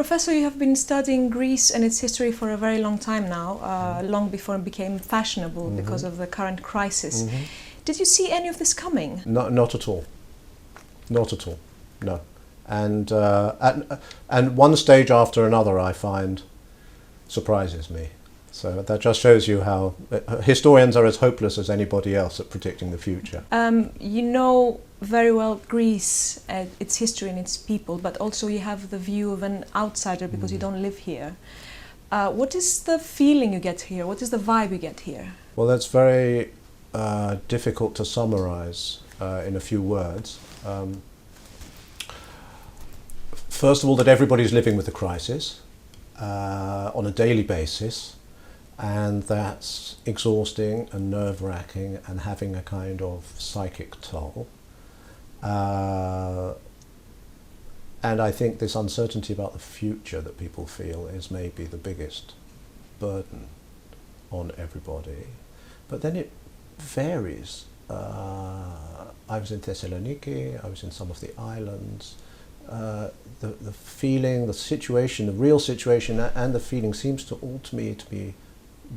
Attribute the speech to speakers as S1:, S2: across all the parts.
S1: Professor, you have been studying Greece and its history for a very long time now, long before it became fashionable because of the current crisis. Did you see any of this coming?
S2: Not at all. Not at all, no. And one stage after another I find surprises me. So that just shows you how historians are as hopeless as anybody else at predicting the future.
S1: You know very well Greece, its history and its people, but also you have the view of an outsider because you don't live here. What is the feeling you get here? What is the vibe you get here?
S2: Well, that's very difficult to summarize in a few words. First of all, that everybody's living with the crisis on a daily basis, and that's exhausting and nerve-wracking and having a kind of psychic toll. And I think this uncertainty about the future that people feel is maybe the biggest burden on everybody. But then it varies. I was in Thessaloniki, I was in some of the islands. The feeling, the situation, the real situation and the feeling seems to all to me to be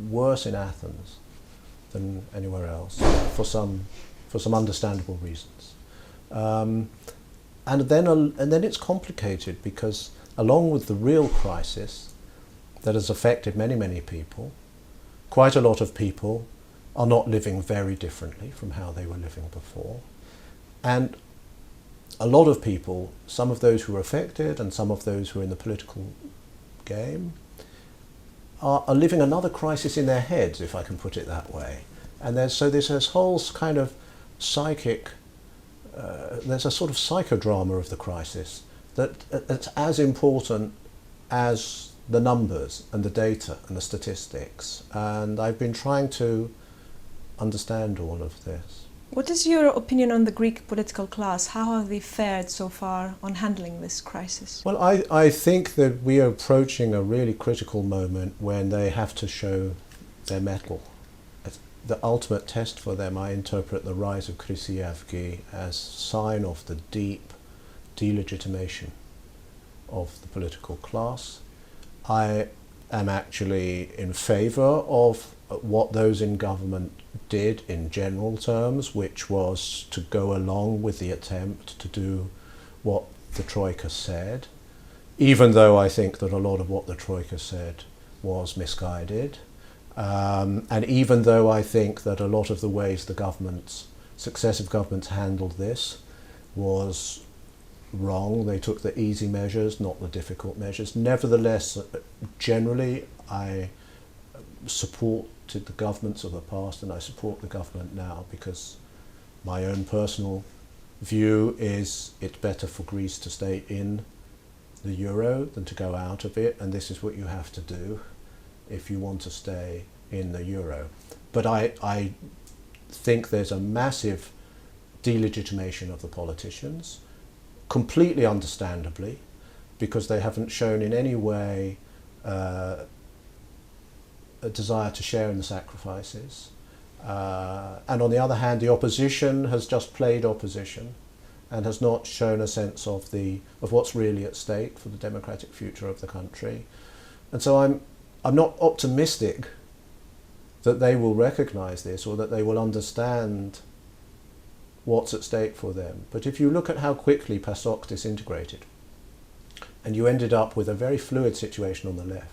S2: worse in Athens than anywhere else for some understandable reasons. And then it's complicated because along with the real crisis that has affected many people, quite a lot of people are not living very differently from how they were living before. And a lot of people, some of those who are affected and some of those who are in the political game, are living another crisis in their heads, if I can put it that way. And there's this whole kind of psychic, there's a sort of psychodrama of the crisis that's as important as the numbers and the data and the statistics. And I've been trying to understand all of this.
S1: What is your opinion on the Greek political class? How have they fared so far on handling this crisis?
S2: Well, I think that we are approaching a really critical moment when they have to show their mettle. The ultimate test for them, I interpret the rise of Χρυσής Αυγής as sign of the deep delegitimation of the political class. I am actually in favour of what those in government did in general terms, which was to go along with the attempt to do what the Troika said, even though I think that a lot of what the Troika said was misguided, and even though I think that a lot of the ways the successive governments handled this was wrong. They took the easy measures, not the difficult measures. Nevertheless, generally, I supported the governments of the past and I support the government now because my own personal view is it's better for Greece to stay in the euro than to go out of it, and this is what you have to do if you want to stay in the euro. But I think there's a massive delegitimation of the politicians, completely understandably, because they haven't shown in any way a desire to share in the sacrifices. And on the other hand, the opposition has just played opposition and has not shown a sense of what's really at stake for the democratic future of the country. And so I'm not optimistic that they will recognise this or that they will understand what's at stake for them. But if you look at how quickly PASOK disintegrated, and you ended up with a very fluid situation on the left,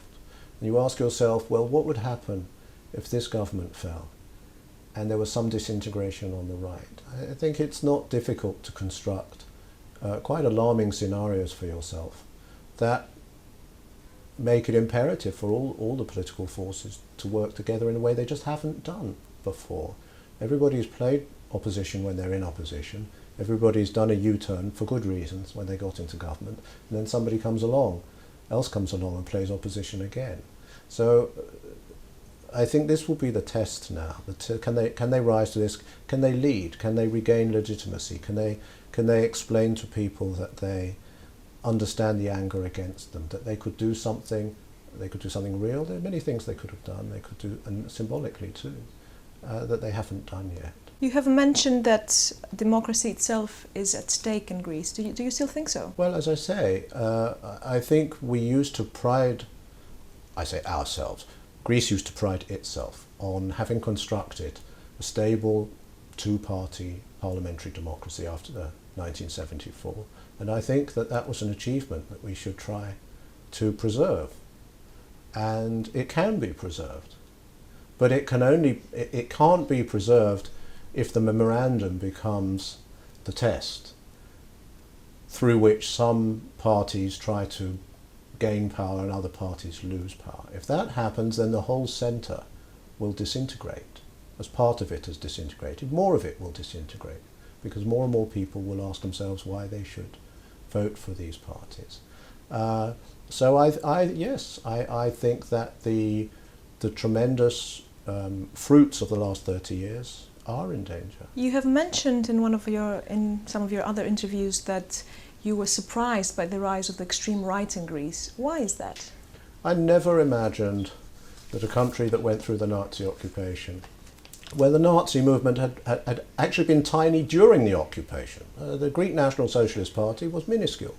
S2: and you ask yourself, well, what would happen if this government fell and there was some disintegration on the right? I think it's not difficult to construct quite alarming scenarios for yourself that make it imperative for all the political forces to work together in a way they just haven't done before. Everybody's played opposition when they're in opposition. Everybody's done a U-turn for good reasons when they got into government, and then somebody else comes along and plays opposition again. So I think this will be the test now. Can they rise to this? Can they lead? Can they regain legitimacy? Can they explain to people that they understand the anger against them, that they could do something real? There are many things they could have done. They could do, and symbolically too, that they haven't done yet.
S1: You have mentioned that democracy itself is at stake in Greece. Do you still think so?
S2: Well, as I say, I think we used to pride, I say ourselves, Greece used to pride itself on having constructed a stable two-party parliamentary democracy after 1974. And I think that that was an achievement that we should try to preserve. And it can be preserved. But it can't be preserved if the memorandum becomes the test through which some parties try to gain power and other parties lose power. If that happens, then the whole centre will disintegrate. As part of it has disintegrated, more of it will disintegrate, because more and more people will ask themselves why they should vote for these parties. So I think that the tremendous fruits of the last 30 years are in danger.
S1: You have mentioned in some of your other interviews that you were surprised by the rise of the extreme right in Greece. Why is that?
S2: I never imagined that a country that went through the Nazi occupation, where the Nazi movement had actually been tiny during the occupation. The Greek National Socialist Party was minuscule.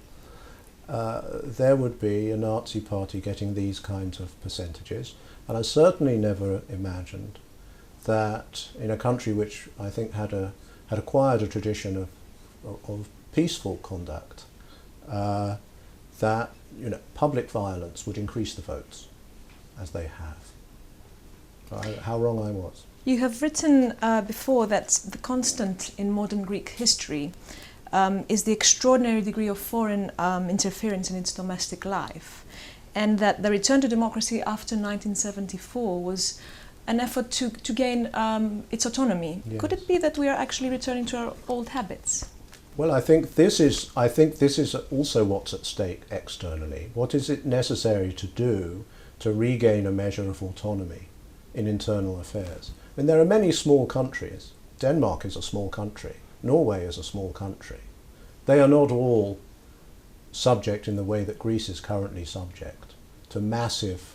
S2: There would be a Nazi party getting these kinds of percentages. And I certainly never imagined that in a country which I think had acquired a tradition of peaceful conduct, that public violence would increase the votes, as they have. How wrong I was.
S1: You have written before that the constant in modern Greek history is the extraordinary degree of foreign interference in its domestic life, and that the return to democracy after 1974 was an effort to gain its autonomy. Yes. Could it be that we are actually returning to our old habits?
S2: Well, I think this is also what's at stake externally. What is it necessary to do to regain a measure of autonomy in internal affairs? I mean, there are many small countries. Denmark is a small country. Norway is a small country. They are not all subject in the way that Greece is currently subject to massive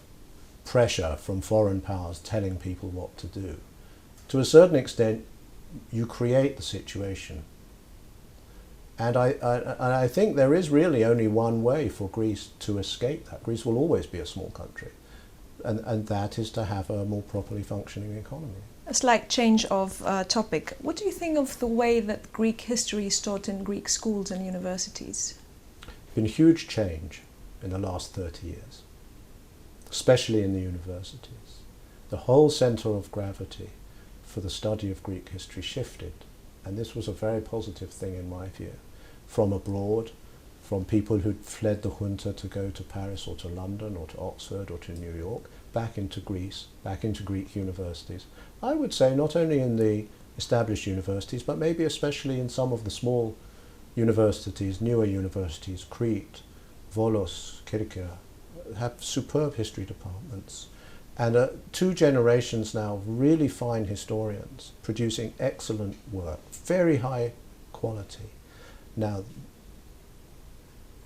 S2: pressure from foreign powers telling people what to do. To a certain extent, you create the situation. And I think there is really only one way for Greece to escape that. Greece will always be a small country, and that is to have a more properly functioning economy.
S1: A slight change of topic. What do you think of the way that Greek history is taught in Greek schools and universities?
S2: Been a huge change in the last 30 years, especially in the universities. The whole centre of gravity for the study of Greek history shifted, and this was a very positive thing in my view. From abroad, from people who'd fled the junta to go to Paris or to London or to Oxford or to New York, back into Greece, back into Greek universities. I would say not only in the established universities, but maybe especially in some of the small universities, newer universities, Crete, Volos, Kirkia, have superb history departments. And 2 generations now of really fine historians producing excellent work, very high quality. Now,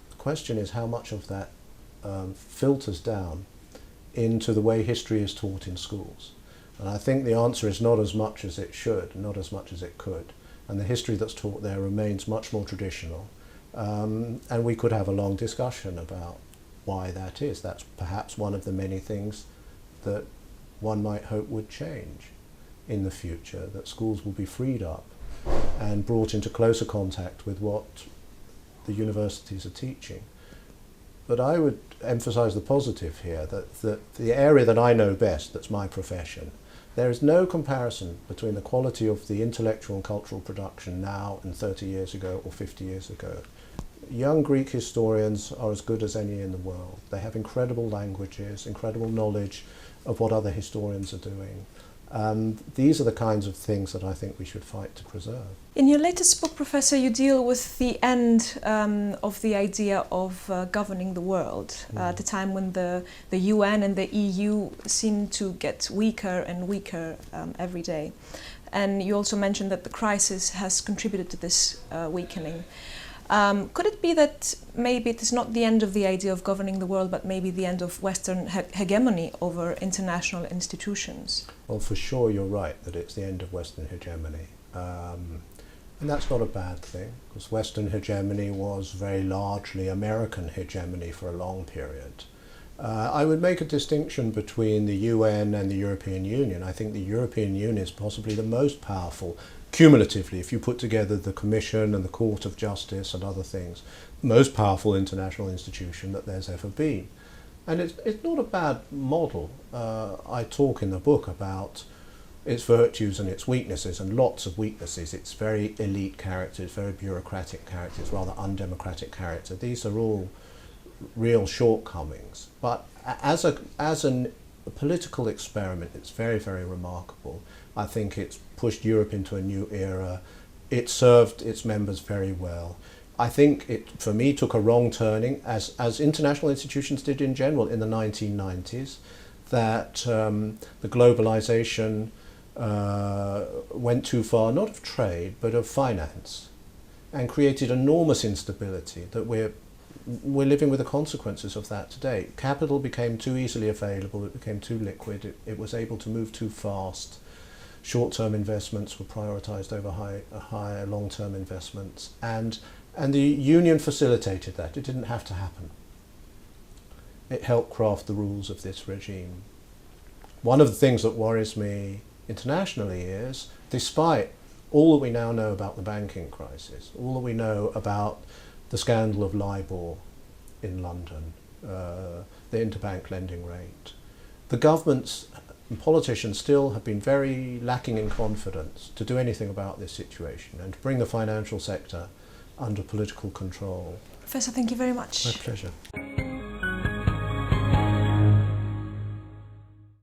S2: the question is how much of that filters down into the way history is taught in schools. And I think the answer is not as much as it should, not as much as it could. And the history that's taught there remains much more traditional. And we could have a long discussion about why that is. That's perhaps one of the many things that one might hope would change in the future, that schools will be freed up and brought into closer contact with what the universities are teaching. But I would emphasize the positive here, that the area that I know best, that's my profession, there is no comparison between the quality of the intellectual and cultural production now and 30 years ago or 50 years ago. Young Greek historians are as good as any in the world. They have incredible languages, incredible knowledge of what other historians are doing. These are the kinds of things that I think we should fight to preserve.
S1: In your latest book, Professor, you deal with the end of the idea of governing the world at a time when the UN and the EU seem to get weaker and weaker every day. And you also mentioned that the crisis has contributed to this weakening. Could it be that maybe it is not the end of the idea of governing the world, but maybe the end of Western hegemony over international institutions?
S2: Well, for sure you're right that it's the end of Western hegemony. And that's not a bad thing, because Western hegemony was very largely American hegemony for a long period. I would make a distinction between the UN and the European Union. I think the European Union is possibly the most powerful, cumulatively, if you put together the Commission and the Court of Justice and other things, most powerful international institution that there's ever been. And it's not a bad model. I talk in the book about its virtues and its weaknesses, and lots of weaknesses. It's very elite character, it's very bureaucratic character, it's rather undemocratic character. These are all real shortcomings. But as a political experiment, it's very, very remarkable. I think it's pushed Europe into a new era. It served its members very well. I think it, for me, took a wrong turning, as international institutions did in general in the 1990s, that the globalization went too far, not of trade, but of finance, and created enormous instability that we're living with the consequences of that today. Capital became too easily available, it became too liquid, it was able to move too fast. Short-term investments were prioritized over higher long-term investments, and the union facilitated that. It didn't have to happen. It helped craft the rules of this regime. One of the things that worries me internationally is, despite all that we now know about the banking crisis, all that we know about the scandal of LIBOR in London, the interbank lending rate, the governments and politicians still have been very lacking in confidence to do anything about this situation and to bring the financial sector under political control.
S1: Professor, thank you very much.
S2: My pleasure.